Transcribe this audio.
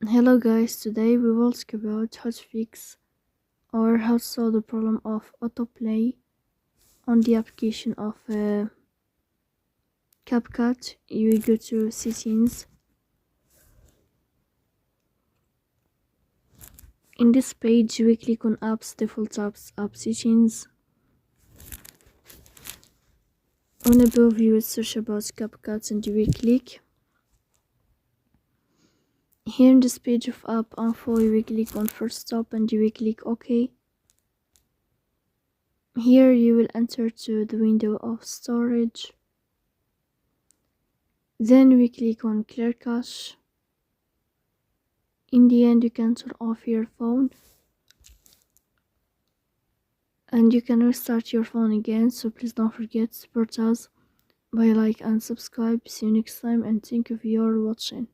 Hello guys, today we will talk about how to fix or how to solve the problem of autoplay on the application of CapCut. You will go to settings. In this page we click on apps, default apps, app settings. On above you will search about CapCut and you will click. Here in this page of app info you will click on first stop and you will click OK. Here you will enter to the window of storage. Then we click on clear cache. In the end you can turn off your phone and you can restart your phone again, so please don't forget to support us by like and subscribe. See you next time and thank you for your watching.